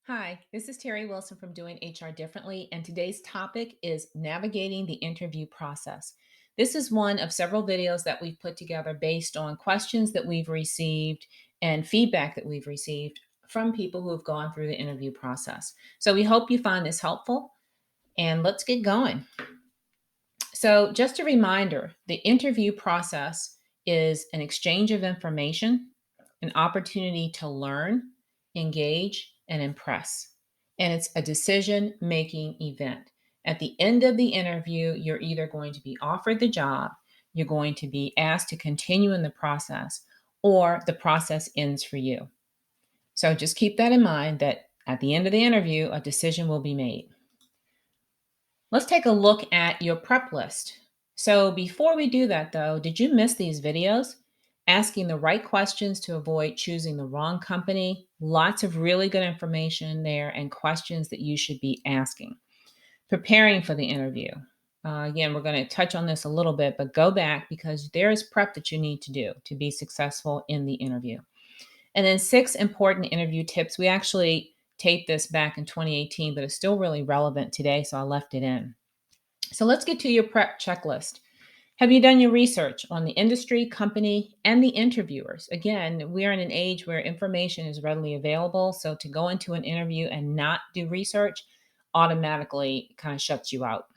Hi, this is Terri Wilson from Doing HR Differently, and today's topic is navigating the interview process. This is one of several videos that we've put together based on questions that we've received and feedback that we've received from people who have gone through the interview process. So we hope you find this helpful, and let's get going. So, just a reminder, the interview process is an exchange of information, an opportunity to learn, engage, and impress. And it's a decision making event. At the end of the interview, you're either going to be offered the job, you're going to be asked to continue in the process, or the process ends for you. So just keep that in mind that at the end of the interview, a decision will be made. Let's take a look at your prep list. So before we do that though, did you miss these videos? Asking the right questions to avoid choosing the wrong company. Lots of really good information there and questions that you should be asking. Preparing for the interview. Again, we're going to touch on this a little bit, but go back because there is prep that you need to do to be successful in the interview. And then 6 important interview tips. We actually taped this back in 2018, but it's still really relevant today, so I left it in. So let's get to your prep checklist. Have you done your research on the industry, company, and the interviewers? Again, we are in an age where information is readily available. So to go into an interview and not do research automatically kind of shuts you out.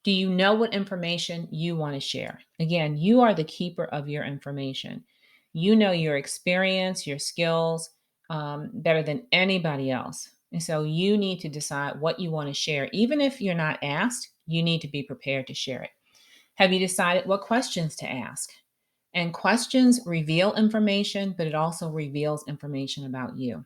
Do you know what information you want to share? Again, you are the keeper of your information. You know your experience, your skills better than anybody else. And so you need to decide what you want to share. Even if you're not asked, you need to be prepared to share it. Have you decided what questions to ask? And questions reveal information, but it also reveals information about you.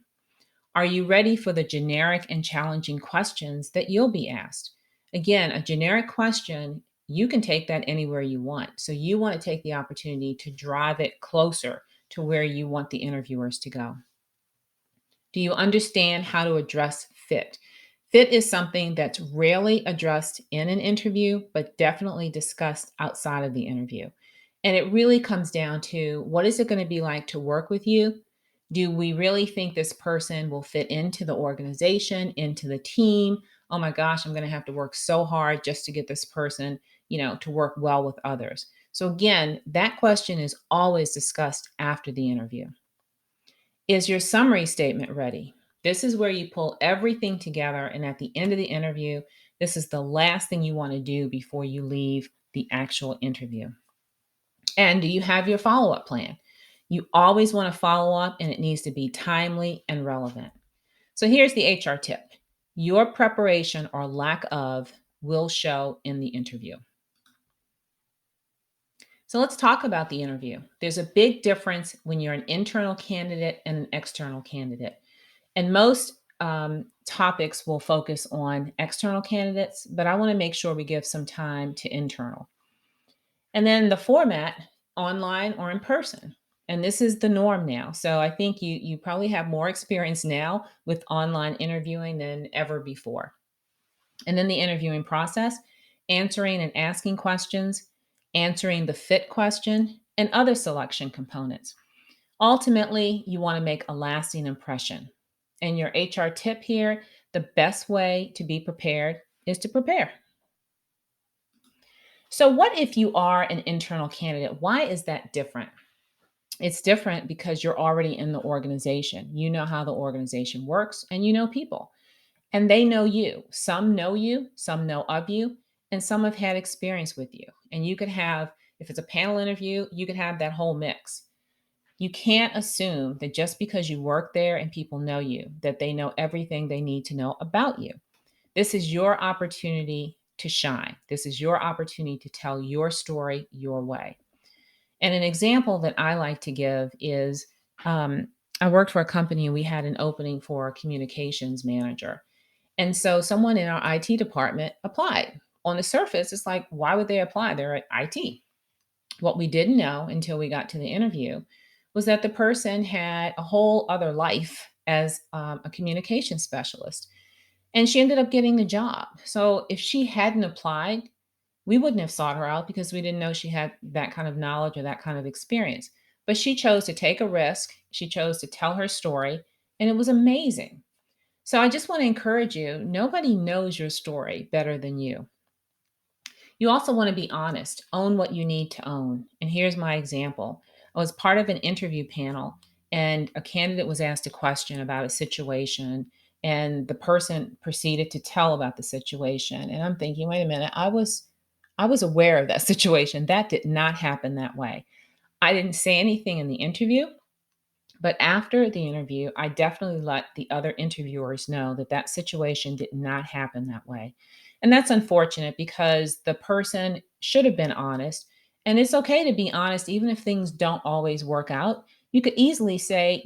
Are you ready for the generic and challenging questions that you'll be asked? Again, a generic question, you can take that anywhere you want. So you want to take the opportunity to drive it closer to where you want the interviewers to go. Do you understand how to address fit? Fit is something that's rarely addressed in an interview, but definitely discussed outside of the interview. And it really comes down to what is it going to be like to work with you? Do we really think this person will fit into the organization, into the team? Oh my gosh, I'm going to have to work so hard just to get this person, to work well with others. So again, that question is always discussed after the interview. Is your summary statement ready? This is where you pull everything together. And at the end of the interview, this is the last thing you want to do before you leave the actual interview. And do you have your follow up plan? You always want to follow up, and it needs to be timely and relevant. So here's the HR tip: your preparation or lack of will show in the interview. So let's talk about the interview. There's a big difference when you're an internal candidate and an external candidate. And most topics will focus on external candidates, but I want to make sure we give some time to internal. And then the format, online or in person. And this is the norm now. So I think you probably have more experience now with online interviewing than ever before. And then the interviewing process, answering and asking questions, answering the fit question, and other selection components. Ultimately, you want to make a lasting impression. And your HR tip here: the best way to be prepared is to prepare. So, what if you are an internal candidate? Why is that different? It's different because you're already in the organization. You know how the organization works and you know people, and they know you. Some know you, some know of you, and some have had experience with you. And you could have, if it's a panel interview, you could have that whole mix. You can't assume that just because you work there and people know you, that they know everything they need to know about you. This is your opportunity to shine. This is your opportunity to tell your story your way. And an example that I like to give is I worked for a company and we had an opening for a communications manager. And so someone in our IT department applied. On the surface, it's like, why would they apply? They're at IT. What we didn't know until we got to the interview was that the person had a whole other life as a communication specialist. And she ended up getting the job. So if she hadn't applied, we wouldn't have sought her out because we didn't know she had that kind of knowledge or that kind of experience. But she chose to take a risk. She chose to tell her story, and it was amazing. So I just want to encourage you, nobody knows your story better than you. You also want to be honest, own what you need to own. And here's my example. I was part of an interview panel, and a candidate was asked a question about a situation, and the person proceeded to tell about the situation. And I'm thinking, wait a minute, I was aware of that situation. That did not happen that way. I didn't say anything in the interview. But after the interview, I definitely let the other interviewers know that that situation did not happen that way. And that's unfortunate because the person should have been honest. And it's okay to be honest, even if things don't always work out. You could easily say,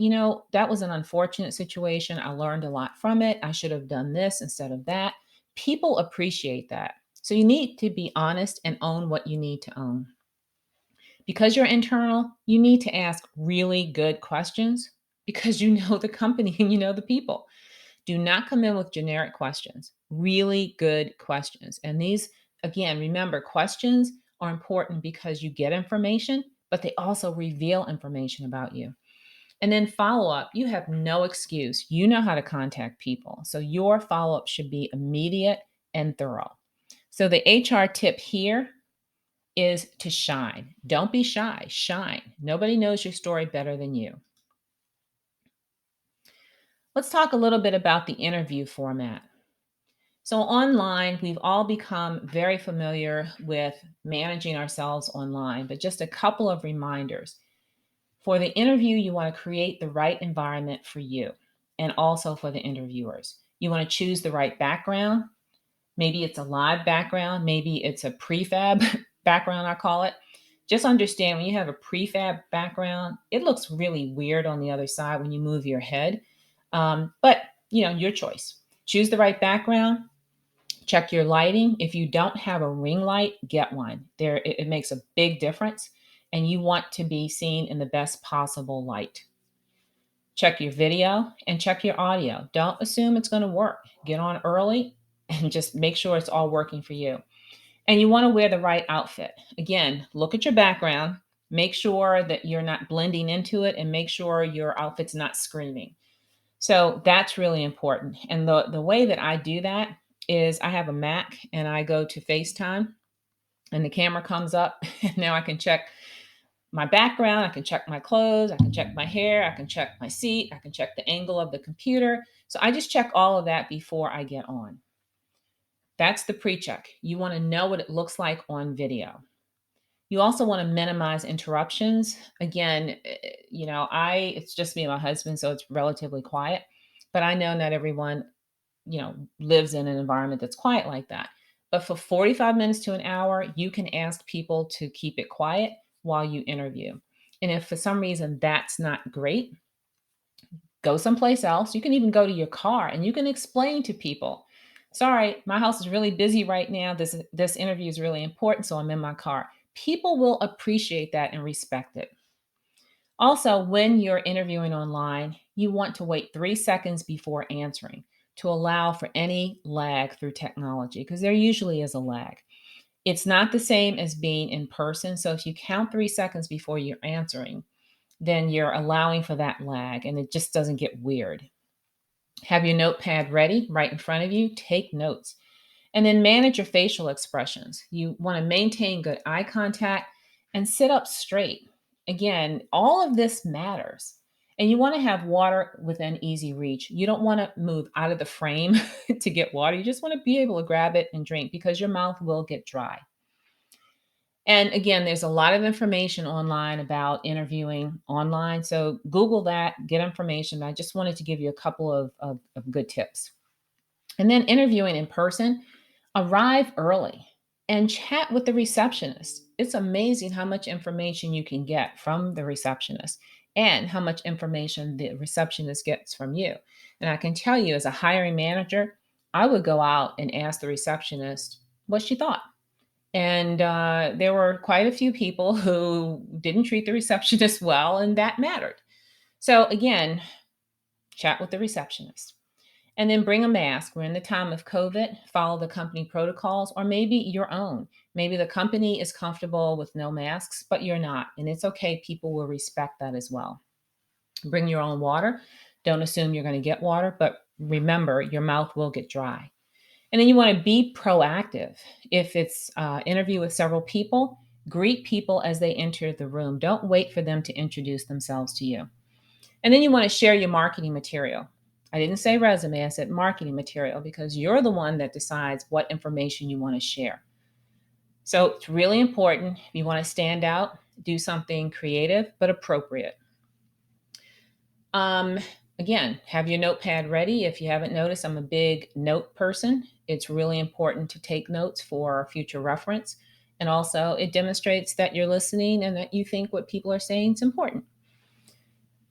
that was an unfortunate situation. I learned a lot from it. I should have done this instead of that. People appreciate that. So you need to be honest and own what you need to own. Because you're internal, you need to ask really good questions because you know the company and you know the people. Do not come in with generic questions, really good questions. And these, again, remember, questions are important because you get information, but they also reveal information about you. And then follow up, you have no excuse. You know how to contact people. So your follow up should be immediate and thorough. So the HR tip here is to shine. Don't be shy, shine. Nobody knows your story better than you. Let's talk a little bit about the interview format. So, online, we've all become very familiar with managing ourselves online, but just a couple of reminders. For the interview, you want to create the right environment for you and also for the interviewers. You want to choose the right background. Maybe it's a live background, maybe it's a prefab background, I call it. Just understand when you have a prefab background, it looks really weird on the other side when you move your head. But your choice. Choose the right background. Check your lighting. If you don't have a ring light, get one. It makes a big difference, and you want to be seen in the best possible light. Check your video and check your audio. Don't assume it's going to work. Get on early and just make sure it's all working for you. And you want to wear the right outfit. Again, look at your background, make sure that you're not blending into it, and make sure your outfit's not screaming. So that's really important. And the way that I do that is I have a Mac and I go to FaceTime and the camera comes up and now I can check my background, I can check my clothes, I can check my hair, I can check my seat, I can check the angle of the computer. So I just check all of that before I get on. That's the pre-check. You want to know what it looks like on video. You also want to minimize interruptions. Again, it's just me and my husband, so it's relatively quiet. But I know not everyone, lives in an environment that's quiet like that. But for 45 minutes to an hour, you can ask people to keep it quiet while you interview. And if for some reason that's not great, go someplace else. You can even go to your car and you can explain to people, sorry, my house is really busy right now. This interview is really important, so I'm in my car. People will appreciate that and respect it. Also, when you're interviewing online, you want to wait 3 seconds before answering to allow for any lag through technology because there usually is a lag. It's not the same as being in person. So if you count 3 seconds before you're answering, then you're allowing for that lag and it just doesn't get weird. Have your notepad ready right in front of you. Take notes. And then manage your facial expressions. You want to maintain good eye contact and sit up straight. Again, all of this matters. And you want to have water within easy reach. You don't want to move out of the frame to get water. You just want to be able to grab it and drink because your mouth will get dry. And again, there's a lot of information online about interviewing online. So Google that, get information. I just wanted to give you a couple of good tips. And then interviewing in person, arrive early and chat with the receptionist. It's amazing how much information you can get from the receptionist and how much information the receptionist gets from you. And I can tell you, as a hiring manager, I would go out and ask the receptionist what she thought. And there were quite a few people who didn't treat the receptionist well, and that mattered. So, again, chat with the receptionist. And then bring a mask. We're in the time of COVID. Follow the company protocols or maybe your own. Maybe the company is comfortable with no masks, but you're not. And it's okay. People will respect that as well. Bring your own water. Don't assume you're going to get water, but remember, your mouth will get dry. And then you want to be proactive. If it's interview with several people, greet people as they enter the room. Don't wait for them to introduce themselves to you. And then you want to share your marketing material. I didn't say resume, I said marketing material, because you're the one that decides what information you want to share. So it's really important. If you want to stand out, do something creative but appropriate. Um, Again, have your notepad ready. If you haven't noticed, I'm a big note person. It's really important to take notes for future reference. And also, it demonstrates that you're listening and that you think what people are saying is important.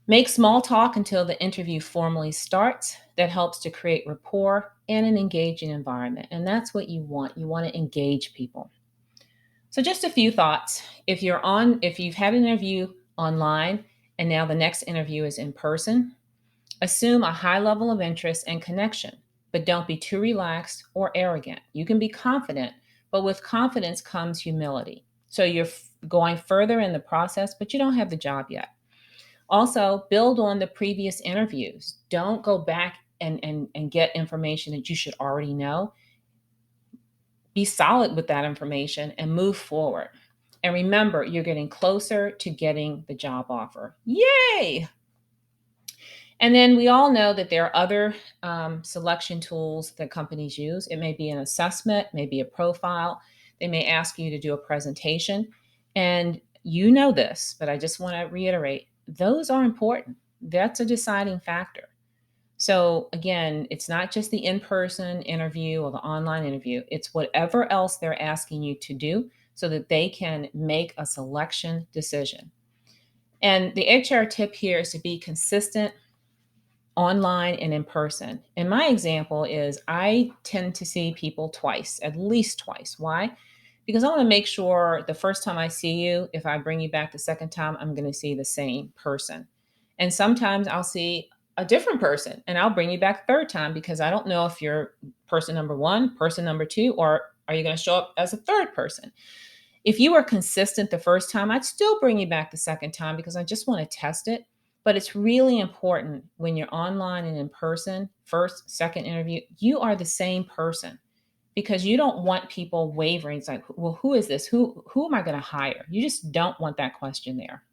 Make small talk until the interview formally starts. That helps to create rapport and an engaging environment. And that's what you want. You want to engage people. So just a few thoughts. If you've had an interview online and now the next interview is in person, assume a high level of interest and connection, but don't be too relaxed or arrogant. You can be confident, but with confidence comes humility. So you're going further in the process, but you don't have the job yet. Also, build on the previous interviews. Don't go back and get information that you should already know. Be solid with that information and move forward. And remember, you're getting closer to getting the job offer. Yay! And then we all know that there are other selection tools that companies use. It may be an assessment, maybe a profile. They may ask you to do a presentation. And you know this, but I just want to reiterate, those are important. That's a deciding factor. So again, it's not just the in-person interview or the online interview. It's whatever else they're asking you to do so that they can make a selection decision. And the HR tip here is to be consistent online and in person. And my example is I tend to see people twice, at least twice. Why? Because I want to make sure the first time I see you, if I bring you back the second time, I'm going to see the same person. And sometimes I'll see a different person and I'll bring you back third time because I don't know if you're person number one, person number two, or are you going to show up as a third person? If you were consistent the first time, I'd still bring you back the second time because I just want to test it. But it's really important when you're online and in person, first, second interview, you are the same person because you don't want people wavering. It's like, well, who is this? Who am I going to hire? You just don't want that question there.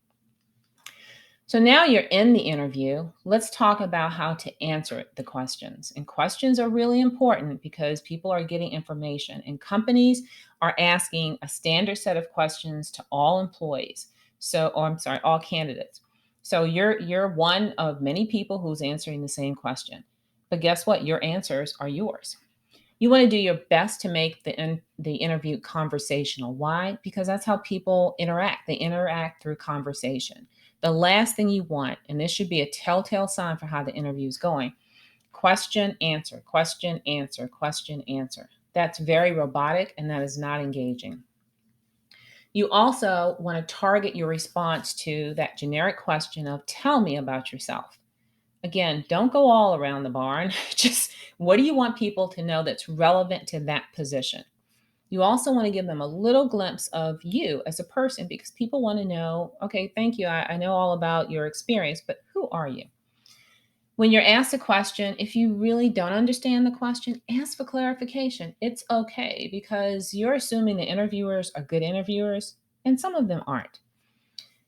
So now you're in the interview. Let's talk about how to answer the questions. And questions are really important because people are getting information and companies are asking a standard set of questions to all employees. All candidates. So you're one of many people who's answering the same question. But guess what? Your answers are yours. You want to do your best to make the interview conversational. Why? Because that's how people interact. They interact through conversation. The last thing you want, and this should be a telltale sign for how the interview is going, question, answer, question, answer, question, answer. That's very robotic and that is not engaging. You also want to target your response to that generic question of tell me about yourself. Again, don't go all around the barn. Just what do you want people to know that's relevant to that position? You also want to give them a little glimpse of you as a person because people want to know, okay, thank you. I know all about your experience, but who are you? When you're asked a question, if you really don't understand the question, ask for clarification. It's okay because you're assuming the interviewers are good interviewers, and some of them aren't.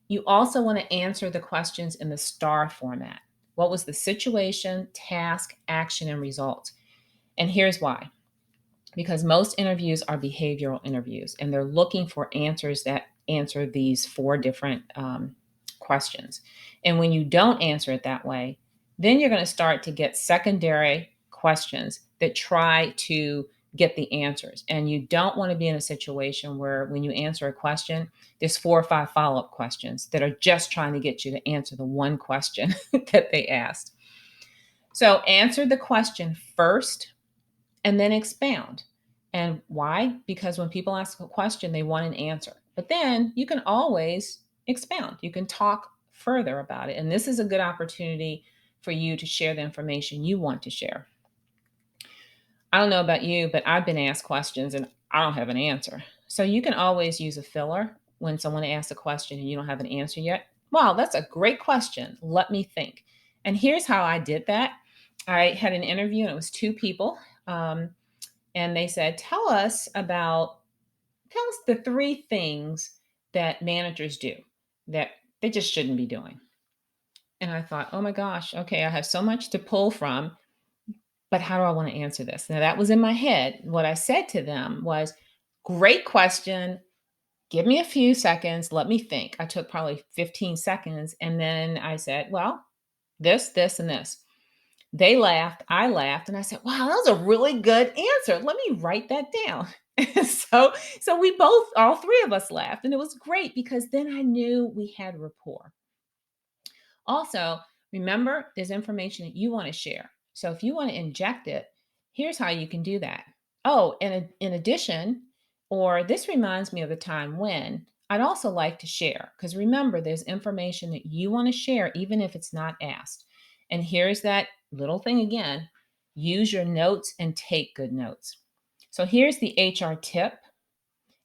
You also want to answer the questions in the STAR format. What was the situation, task, action, and result? And here's why. Because most interviews are behavioral interviews, and they're looking for answers that answer these four different questions. And when you don't answer it that way, then you're going to start to get secondary questions that try to get the answers. And you don't want to be in a situation where when you answer a question, there's 4 or 5 follow-up questions that are just trying to get you to answer the one question that they asked. So answer the question first and then expound. And why? Because when people ask a question, they want an answer. But then you can always expound. You can talk further about it. And this is a good opportunity for you to share the information you want to share. I don't know about you, but I've been asked questions and I don't have an answer. So you can always use a filler when someone asks a question and you don't have an answer yet. Wow, that's a great question. Let me think. And here's how I did that. I had an interview and it was two people. And they said, tell us the three things that managers do that they just shouldn't be doing. And I thought, oh my gosh, okay, I have so much to pull from, but how do I want to answer this? Now, that was in my head. What I said to them was, great question. Give me a few seconds. Let me think. I took probably 15 seconds. And then I said, well, this, and this. They laughed. I laughed. And I said, wow, that was a really good answer. Let me write that down. So we both, all three of us laughed. And it was great because then I knew we had rapport. Also, remember there's information that you want to share. So if you want to inject it, here's how you can do that. Oh, and in addition, or this reminds me of the time when I'd also like to share, because remember, there's information that you want to share, even if it's not asked. And here's that little thing again, use your notes and take good notes. So here's the HR tip.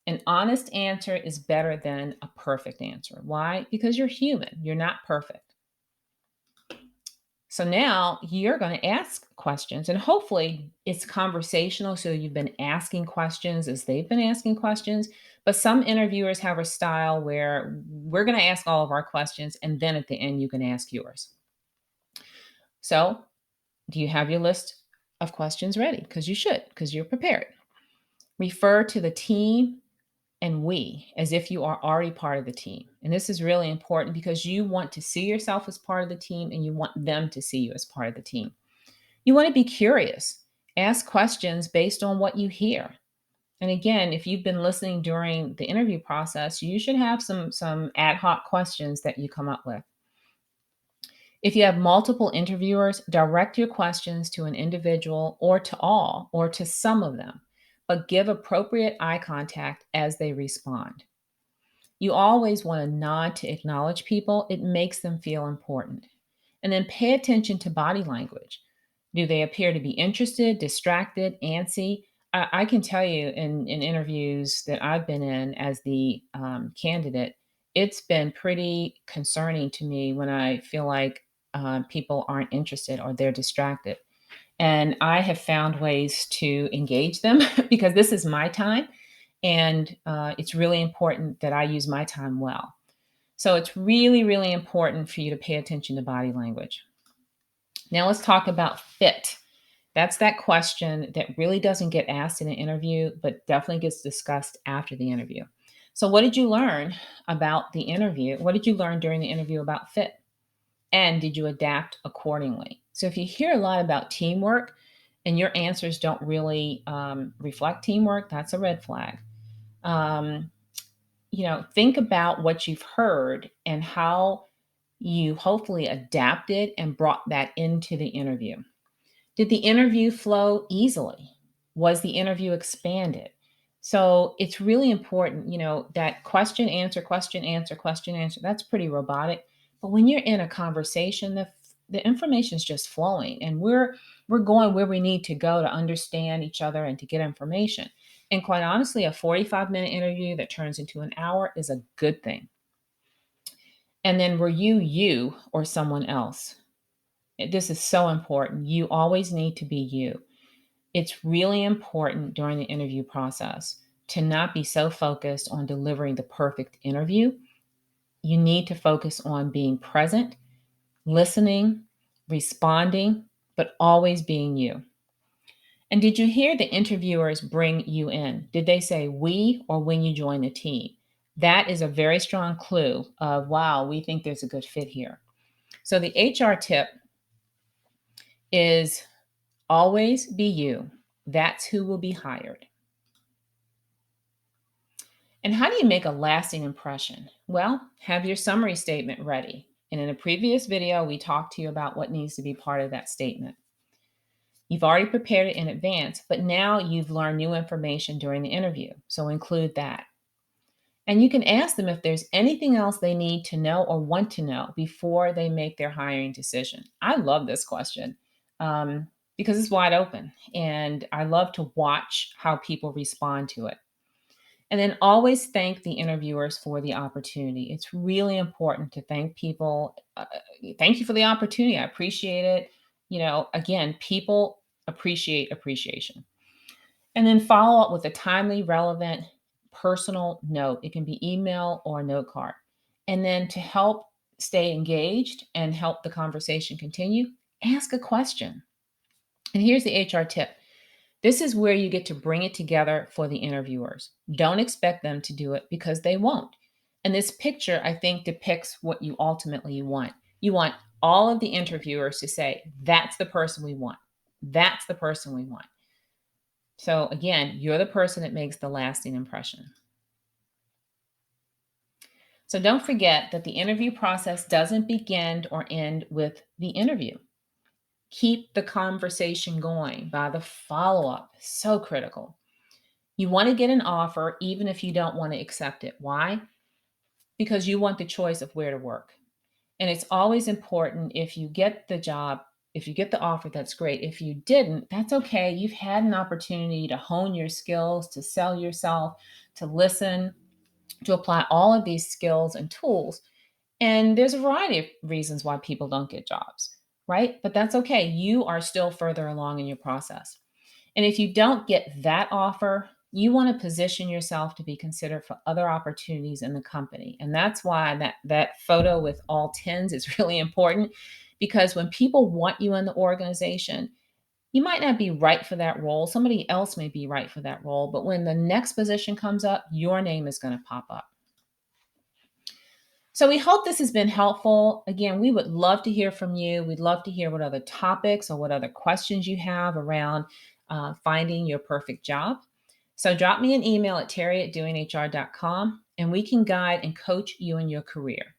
An honest answer is better than a perfect answer. Why? Because you're human, you're not perfect. So now you're going to ask questions, and hopefully it's conversational. So you've been asking questions as they've been asking questions. But some interviewers have a style where we're going to ask all of our questions, and then at the end, you can ask yours. So, do you have your list of questions ready? Because you should, because you're prepared. Refer to the team and we as if you are already part of the team. And this is really important because you want to see yourself as part of the team and you want them to see you as part of the team. You want to be curious. Ask questions based on what you hear. And again, if you've been listening during the interview process, you should have some ad hoc questions that you come up with. If you have multiple interviewers, direct your questions to an individual or to all or to some of them, but give appropriate eye contact as they respond. You always want to nod to acknowledge people, it makes them feel important. And then pay attention to body language. Do they appear to be interested, distracted, antsy? I can tell you in interviews that I've been in as the candidate, it's been pretty concerning to me when I feel like people aren't interested or they're distracted. And I have found ways to engage them because this is my time. And it's really important that I use my time well. So it's really, really important for you to pay attention to body language. Now let's talk about fit. That's that question that really doesn't get asked in an interview, but definitely gets discussed after the interview. So, what did you learn about the interview? What did you learn during the interview about fit? And did you adapt accordingly? So, if you hear a lot about teamwork and your answers don't really reflect teamwork, that's a red flag. Um, think about what you've heard and how you hopefully adapted and brought that into the interview. Did the interview flow easily? Was the interview expanded? So it's really important, that question, answer, question, answer, question, answer. That's pretty robotic. But when you're in a conversation, the information is just flowing and we're going where we need to go to understand each other and to get information. And quite honestly, a 45-minute interview that turns into an hour is a good thing. And then were you or someone else? This is so important. You always need to be you. It's really important during the interview process to not be so focused on delivering the perfect interview. You need to focus on being present, listening, responding, but always being you. And did you hear the interviewers bring you in? Did they say we or when you join the team? That is a very strong clue of, wow, we think there's a good fit here. So the HR tip is always be you. That's who will be hired. And how do you make a lasting impression? Well, have your summary statement ready. And in a previous video, we talked to you about what needs to be part of that statement. You've already prepared it in advance, but now you've learned new information during the interview. So include that. And you can ask them if there's anything else they need to know or want to know before they make their hiring decision. I love this question because it's wide open. And I love to watch how people respond to it. And then always thank the interviewers for the opportunity. It's really important to thank people. Thank you for the opportunity. I appreciate it. Again, people appreciate appreciation. And then follow up with a timely, relevant, personal note. It can be email or note card. And then to help stay engaged and help the conversation continue, ask a question. And here's the HR tip. This is where you get to bring it together for the interviewers. Don't expect them to do it because they won't. And this picture, I think, depicts what you ultimately want. You want all of the interviewers to say, that's the person we want. That's the person we want. So again, you're the person that makes the lasting impression. So don't forget that the interview process doesn't begin or end with the interview. Keep the conversation going by the follow up. So critical. You want to get an offer even if you don't want to accept it. Why? Because you want the choice of where to work. And it's always important if you get the job, if you get the offer, that's great. If you didn't, that's okay. You've had an opportunity to hone your skills, to sell yourself, to listen, to apply all of these skills and tools. And there's a variety of reasons why people don't get jobs, right? But that's okay. You are still further along in your process. And if you don't get that offer, you want to position yourself to be considered for other opportunities in the company. And that's why that photo with all tens is really important, because when people want you in the organization, you might not be right for that role. Somebody else may be right for that role. But when the next position comes up, your name is going to pop up. So we hope this has been helpful. Again, we would love to hear from you. We'd love to hear what other topics or what other questions you have around finding your perfect job. So drop me an email at terri@doinghr.com, and we can guide and coach you in your career.